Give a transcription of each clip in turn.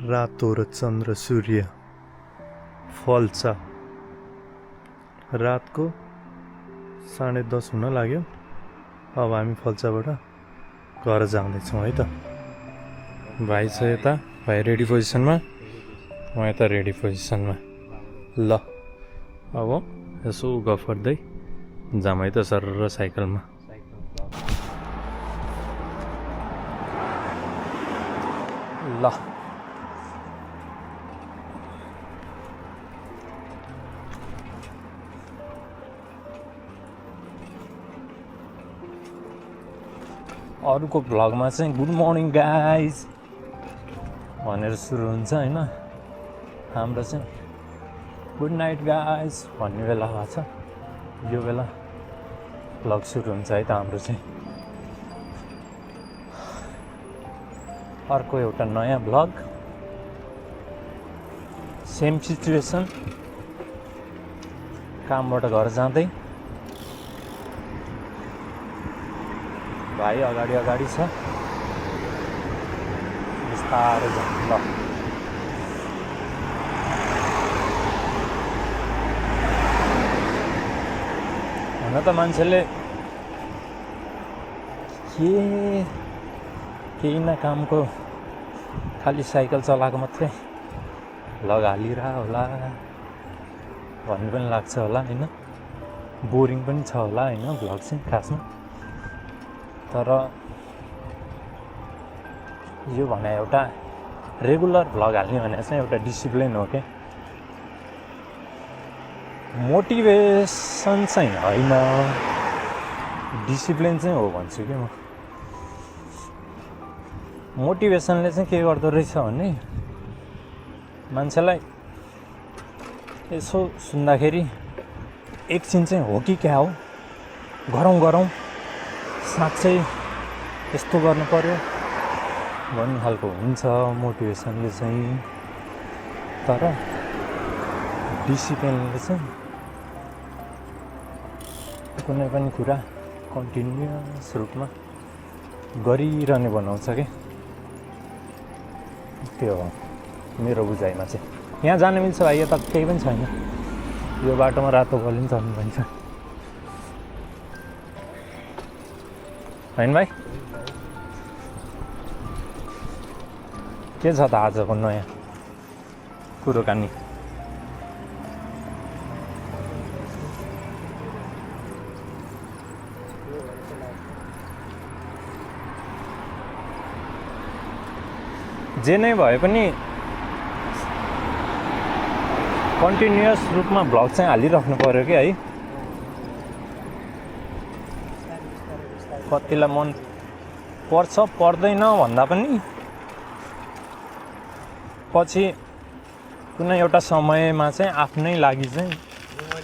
रातो र चन्द्र सूर्य फल्छ। रातको 10:30 हुन लाग्यो। अब हामी फल्चाबाट घर जाँदैछौँ है त। भाइ छ यता, भाइ रेडी पोजिसनमा, म यता रेडी पोजिसनमा। ल अब यसो गफ गर्दै जाम है त सर र साइकलमा। ल अरूको भ्लगमा चाहिँ गुड मर्निङ गाइज भनेर सुरु हुन्छ होइन, हाम्रो चाहिँ गुड नाइट गाइज भन्ने बेला भएको छ। यो बेला भ्लग सुरु हुन्छ है त हाम्रो चाहिँ। अर्को एउटा नयाँ भ्लग, सेम सिचुएसन, कामबाट घर जाँदै। भाइ अगाडि छ, बिस्तारै जाउँ ल। हुन त मान्छेले केही न कामको खालि साइकल चलाएको मात्रै भ्लग हालिरह होला भन्ने पनि लाग्छ होला होइन, बोरिङ पनि छ होला होइन भ्लग चाहिँ खासमा। तर यो भने एउटा रेगुलर भ्लग हाल्ने भने चाहिँ एउटा डिसिप्लिन हो क्या, मोटिभेसन चाहिँ होइन, डिसिप्लिन चाहिँ हो भन्छु कि म। मोटिभेसनले चाहिँ के गर्दो रहेछ भने मान्छेलाई यसो सुन्दाखेरि एकछिन चाहिँ हो कि क्या हो, गरौँ साँच्चै यस्तो गर्नु पर्यो भन्ने खालको हुन्छ मोटिभेसनले चाहिँ। तर डिसिप्लिनले चाहिँ कुनै पनि कुरा कन्टिन्युस रूपमा गरिरहने बनाउँछ क्या, त्यो हो मेरो बुझाइमा चाहिँ। यहाँ जान मिल्छ भाइ, यता केही पनि छैन, यो बाटोमा रातो गली पनि चल्नु भन्छ होइन भाइ। के छ त आजको नयाँ कुरोकानी? जे नै भए पनि कन्टिन्युस रूपमा भ्लग चाहिँ हालिराख्नु पर्यो कि है। कतिलाई मन पर्छ पर्दैन भन्दा पनि पछि कुनै एउटा समयमा चाहिँ आफ्नै लागि चाहिँ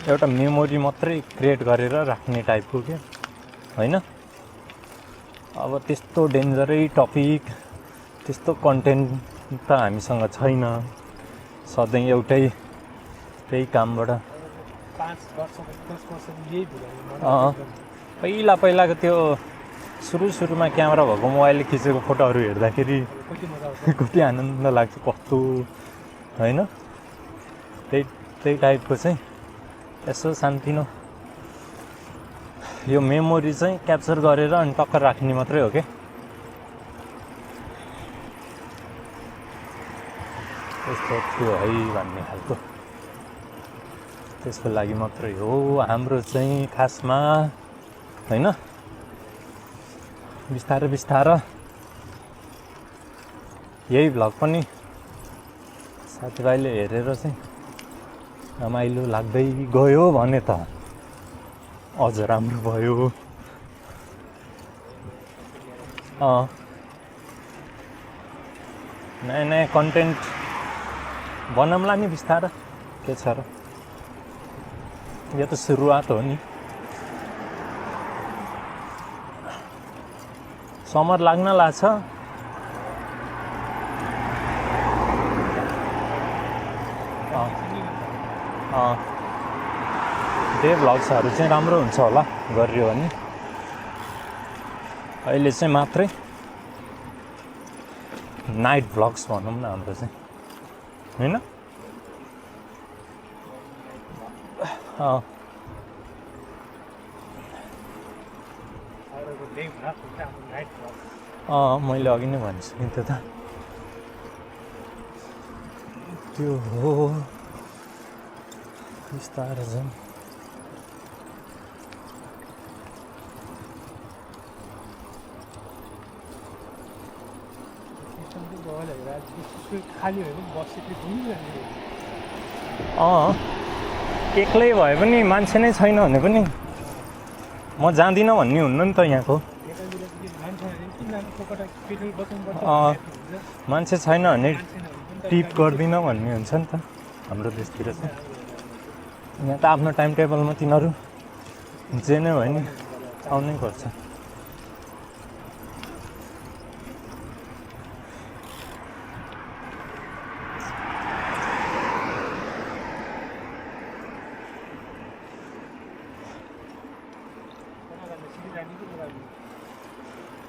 एउटा मेमोरी मात्रै क्रिएट गरेर राख्ने टाइपको के होइन। अब त्यस्तो डेन्जरै टपिक, त्यस्तो कन्टेन्ट त हामीसँग छैन। सधैँ एउटै त्यही कामबाट 5 वर्ष 10 वर्ष यही पहिलाको त्यो सुरुमा क्यामेरा भएको मोबाइलले खिचेको फोटोहरू हेर्दाखेरि कति आनन्द लाग्छ, कस्तो होइन। त्यही टाइपको चाहिँ यसो सानोतिनो यो मेमोरी चाहिँ क्याप्चर गरेर अनि टक्कर राख्ने मात्रै हो क्या। यस्तो थियो है भन्ने खालको, त्यसको लागि मात्रै हो हाम्रो चाहिँ खासमा होइन। बिस्तारै यही भ्लग पनि साथीभाइले हेरेर चाहिँ रमाइलो लाग्दै गयो भने त अझ राम्रो भयो। नयाँ कन्टेन्ट बनाउँला नि बिस्तारै, के छ र, यो त सुरुवात हो नि। समर लाग्न लाग्छ, डे भ्लग्सहरू चाहिँ राम्रो हुन्छ होला गरियो भने। अहिले चाहिँ मात्रै नाइट भ्लग्स भनौँ न हाम्रो चाहिँ। होइन? मैले अघि नै भनिसकेँ त्यो त। त्यो हो बिस्तारै जाउँ। खाली भयो भने बस एक्लै भए पनि मान्छे नै छैन भने पनि म जाँदिनँ भन्ने हुन्न नि त यहाँको। मान्छे छैन भने टिप गर्दिनँ भन्ने हुन्छ नि त हाम्रो देशतिर चाहिँ। यहाँ त आफ्नो टाइम टेबलमा तिनीहरू जे नै भयो नि आउनै पर्छ।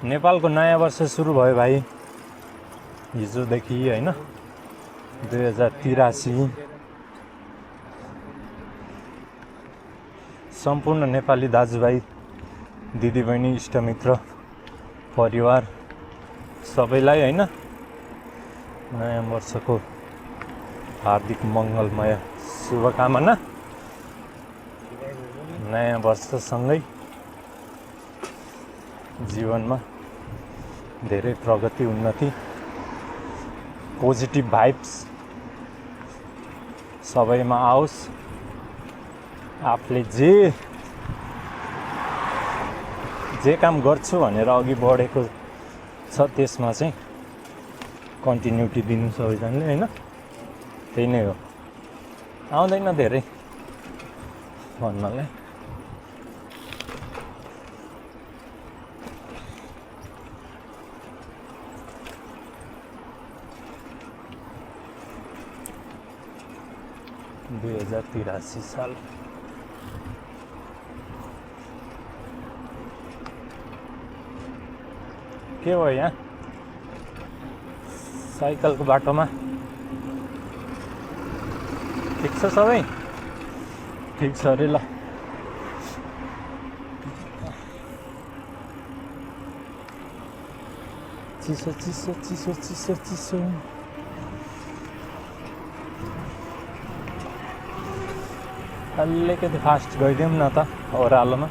नेपालको नयाँ वर्ष सुरु भयो भाइ हिजोदेखि होइन, 2083। सम्पूर्ण नेपाली दाजुभाइ दिदीबहिनी इष्टमित्र परिवार सबैलाई होइन नयाँ वर्षको हार्दिक मङ्गलमय शुभकामना। नयाँ वर्षसँगै जीवनमा धेरै प्रगति उन्नति पोजिटिभ भाइब्स सबैमा आओस्। आफूले जे काम गर्छु भनेर अघि बढेको छ त्यसमा चाहिँ कन्टिन्युटी दिनु सबैजनाले होइन। त्यही नै हो, आउँदैन धेरै भन्नलाई। दुई 2083 साल के हो यहाँ साइकलको बाटोमा? ठिक छ सबै? ठिक छ अरे ल। चिसो चिसो चिसो चिसो चिसो अलिकति फास्ट गइदिउँ न त ओह्रालोमा।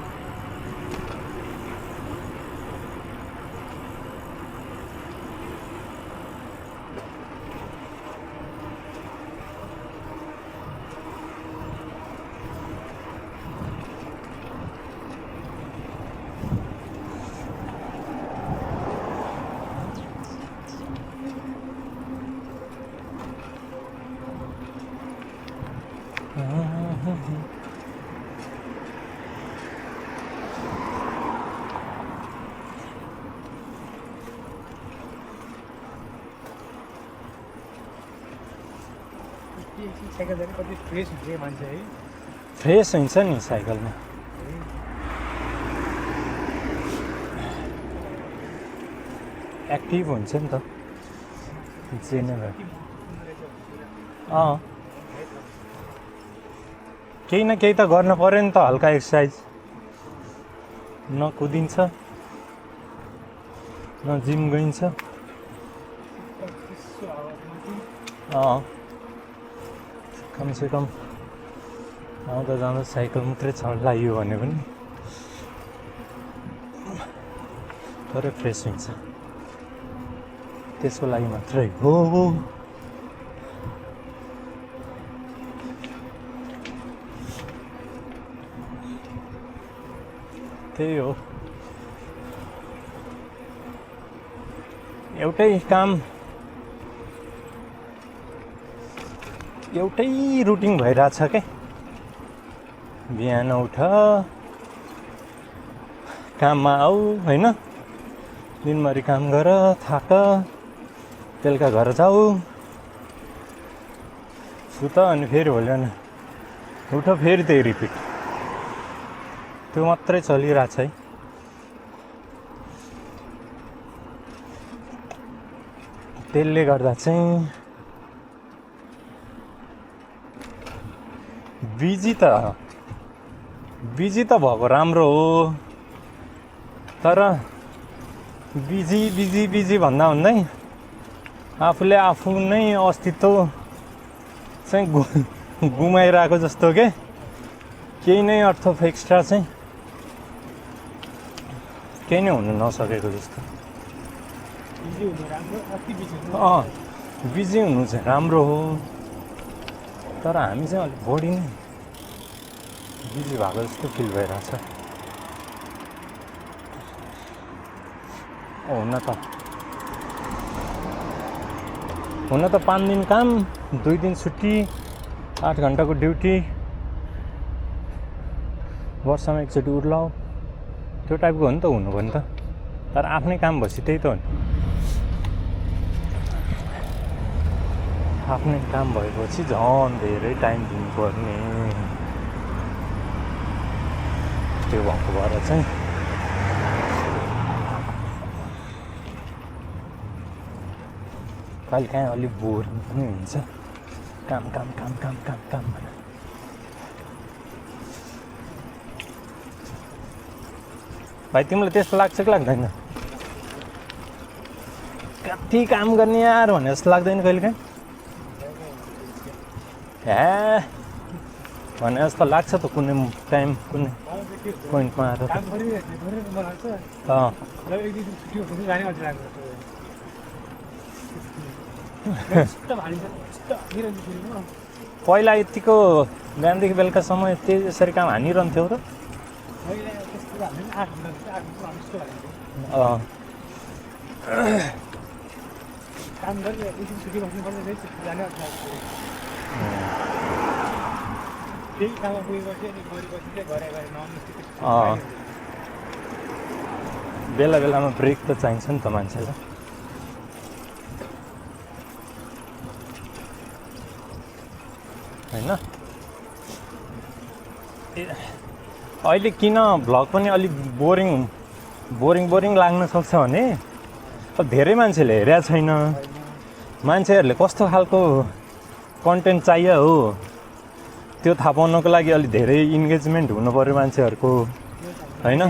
फ्रेस हुन्छ नि साइकलमा। एक्टिभ हुन्छ नि त जे नै भयो। केही न केही त गर्न पर्यो नि त, हल्का एक्सर्साइज। न कुदिन्छ न जिम गइन्छ। कमसेकम आउँदा जाँदा साइकल मात्रै चढ्लायो भने पनि थोरै फ्रेस हुन्छ, त्यसको लागि मात्रै हो। त्यही हो, एउटै काम एउटै रुटिन भइरहेछ क्या। बिहान उठ काममा आऊ होइन, दिनभरि काम गर थाक, बेलुका घर जाऊ सुत, अनि फेरि भोलि बिहान उठ फेरि त्यही रिपिट। त्यो मात्रै चलिरहेछ है। त्यसले गर्दा चाहिँ बिजी त भएको राम्रो हो, तर बिजी भन्दा भन्दै आफूले आफू नै अस्तित्व चाहिँ गुमाइरहेको जस्तो के, केही नै अर्थ एक्स्ट्रा चाहिँ केही नै हुनु नसकेको जस्तो। बिजी हुनु राम्रो, अति बिजी हुनु बिजी हुनु चाहिँ राम्रो हो, तर हामी चाहिँ अलिक बढी नै बिजी भएको जस्तो फिल भइरहेछ। हुन त 5 दिन काम, 2 दिन छुट्टी, 8 घन्टाको ड्युटी, वर्षमा एकचोटि उर्लाउ, त्यो टाइपको हो नि त हुनु पनि त। तर आफ्नै काम भएपछि त्यही त हो नि, आफ्नै काम भएपछि झन् धेरै टाइम दिनुपर्ने, त्यो भएको भएर चाहिँ कहिले काहीँ अलिक बोरिङ पनि हुन्छ, काम भनेर। भाइ तिमीलाई त्यस्तो लाग्छ कि लाग्दैन? कति काम गर्ने यार भने जस्तो लाग्दैन कहिले काहीँ? भने जस्तो लाग्छ त कुनै टाइम, कुनै पोइन्टमा आएर। पहिला यतिको बिहानदेखि बेलुकासम्म त्यसरी काम हानिरहन्थ्यौ र? बेला बेलामा ब्रेक त चाहिन्छ नि त मान्छेलाई। होइन अहिले किन भ्लग पनि अलिक बोरिङ लाग्न सक्छ भने अब धेरै मान्छेले हेरेको छैन, मान्छेहरूले कस्तो खालको कन्टेन्ट चाहियो हो त्यो थाहा पाउनको लागि अलि धेरै इन्गेजमेन्ट हुनु पऱ्यो मान्छेहरूको, होइन?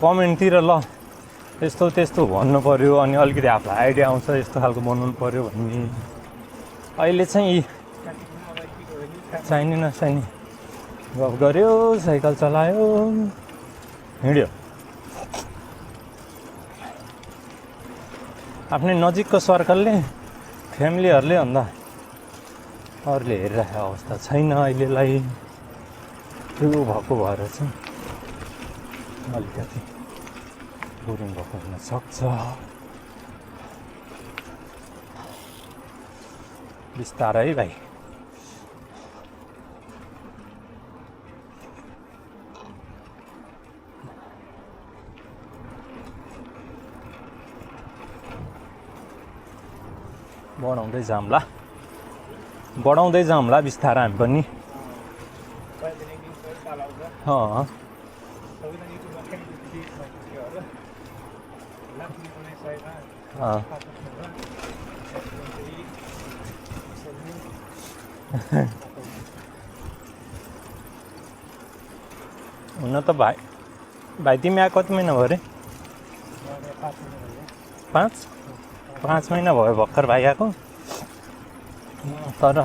कमेन्टतिर ल यस्तो त्यस्तो भन्नु पऱ्यो, अनि अलिकति आफूलाई आइडिया आउँछ यस्तो खालको बनाउनु पऱ्यो भन्ने। अहिले चाहिँ चाहिने नचाहिने गफ गऱ्यो, साइकल चलायो, हिँड्यो। आफ्नै नजिकको सर्कलले, फ्यामिलीहरूले भन्दा अरूले हेरिरहेको अवस्था छैन अहिलेलाई। त्यो भएको भएर चाहिँ अलिकति बोरिङ भएको हुन सक्छ। बिस्तारै भाइ, बढाउँदै जाउँला बिस्तारै हामी पनि। हुन त भाइ तिमी आएको कति महिना भयो अरे? 5 महिना भयो भर्खर भाइ आएको। तर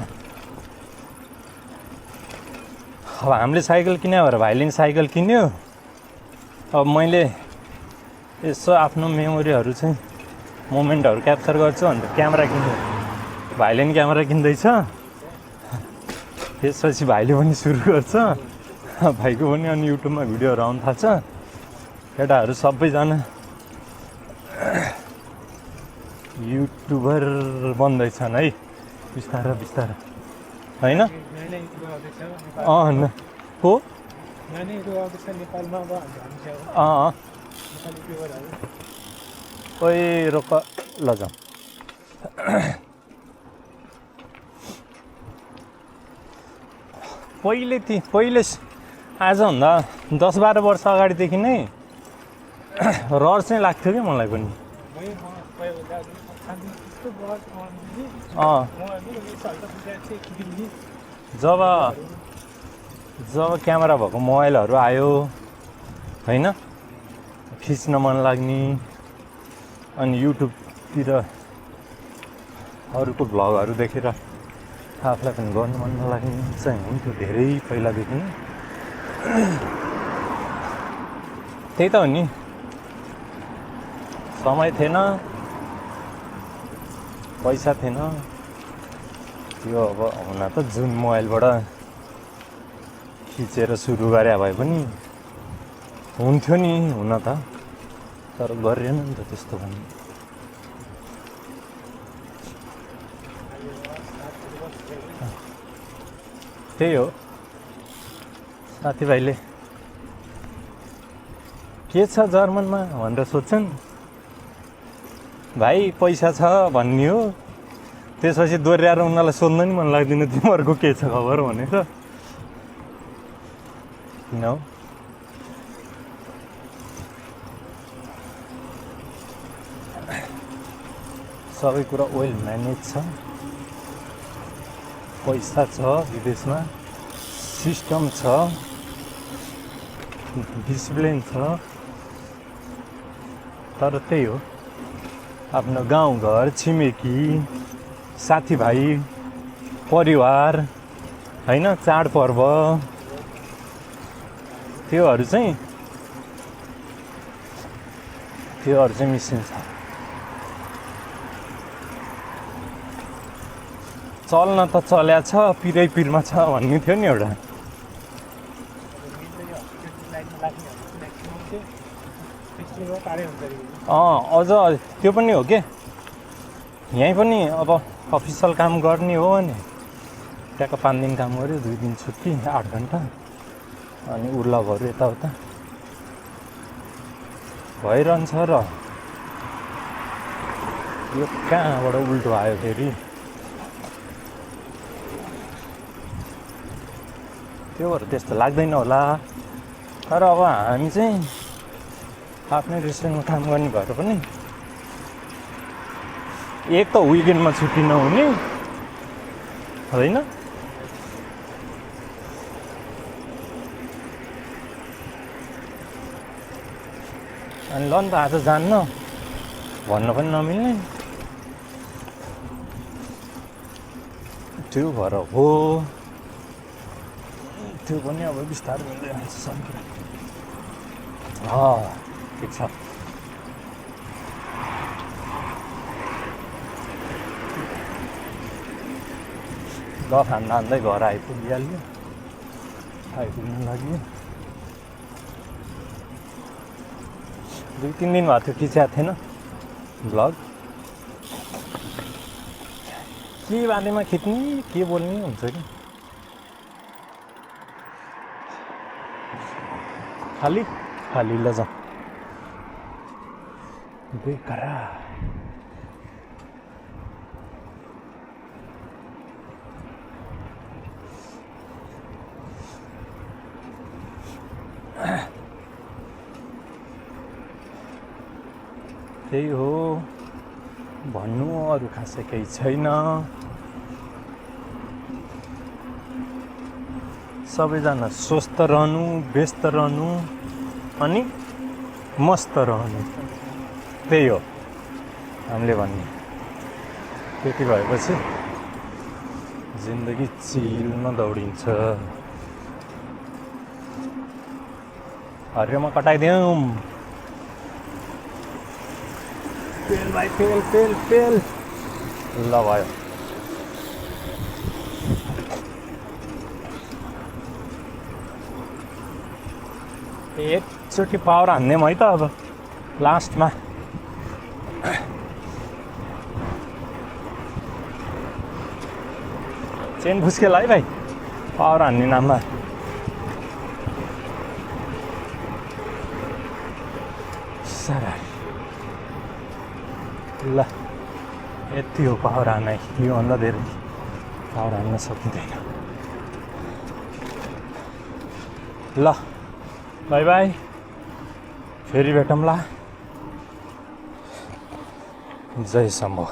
अब हामीले साइकल किन्यो भएर भाइले नि साइकल किन्यो। अब मैले यसो आफ्नो मेमोरीहरू चाहिँ मोमेन्टहरू क्याप्चर गर्छु भनेर क्यामेरा किन्यो, भाइले नि क्यामेरा किन्दैछ। त्यसपछि भाइले पनि सुरु गर्छ, भाइको पनि अनि युट्युबमा भिडियोहरू आउनु थाल्छ। केटाहरू सबैजना युट्युबर बन्दैछन् है बिस्तारै बिस्तारै, होइन? हो ओइ रोक लजाउँ। पहिले आजभन्दा 10-12 वर्ष अगाडिदेखि नै रहर चाहिँ लाग्थ्यो कि मलाई पनि। जब जब क्यामेरा भएको मोबाइलहरू आयो होइन, खिच्न मन लाग्ने, अनि युट्युबतिर अरूको भ्लगहरू देखेर आफूलाई पनि गर्नु मन नलाग्ने चाहिँ हुन्थ्यो धेरै पहिलादेखि नै। त्यही त हो नि, समय थिएन, पैसा थिएन। त्यो अब हुन त जुन मोबाइलबाट खिचेर सुरु गरे भए पनि हुन्थ्यो नि हुन त, तर गरेन नि त त्यस्तो पनि। त्यही हो, साथीभाइले के छ जर्मनमा भनेर सोध्छन्, भाइ पैसा छ भन्ने हो। त्यसपछि दोहोऱ्याएर उनीहरूलाई सोध्न नि मन लाग्दैन तिमीहरूको के छ खबर भनेर, किन हो? सबै कुरा वेल म्यानेज छ, पैसा छ विदेशमा, सिस्टम छ, डिसिप्लिन छ। तर त्यही हो, आफ्नो गाउँघर, छिमेकी, साथीभाइ, परिवार होइन, चाडपर्व, त्योहरू चाहिँ मिसिन्छ। चल्न त चल्या छ, पिरै पिरमा छ भन्ने थियो नि एउटा। अझ त्यो पनि हो के, यहीँ पनि अब अफिसियल काम गर्ने हो भने त्यहाँको 5 दिन काम गऱ्यो, 2 दिन छुट्टी, 8 घन्टा, अनि उर्लभहरू यताउता भइरहन्छ। र यो कहाँबाट उल्टो आयो फेरि, त्यो भएर त्यस्तो लाग्दैन होला। तर अब हामी चाहिँ आफ्नै रेस्टुरेन्टमा काम गर्ने भएर पनि एक त विकेन्डमा छुट्टी नहुने होइन, अनि ल नि त आज जान्न भन्न पनि नमिल्ने, त्यो भएर हो। त्यो पनि अब बिस्तारै हुँदै जान्छ सबै कुरा। ठिक छ, ल खाँदा खाँदै घर आइपुग्नु लाग्यो। 2-3 दिन भएको थियो खिचेको थिएन भ्लग। के बारेमा खिच्ने, के बोल्ने हुन्छ कि, खाली लजा बेकार। त्यही हो, भन्नु अरू खासै केही छैन। सबैजना स्वस्थ रहनु, व्यस्त रहनु, अनि मस्त रहनु, त्यही हो हामीले भन्ने। त्यति भएपछि जिन्दगी चिलमा दौडिन्छ। हरियोमा कटाइदिउँ, पेल भाइ पेल। ल भयो, एकचोटि पावर हान्ने है त अब लास्टमा। चेन फुस्केला है भाइ, पावर हान्ने नाममा। सारा ल यति हो पावर हान्ने, योभन्दा धेरै पावर हान्न सकिँदैन। ल बाई बाई, फेरि भेटौँला। जय शम्भो।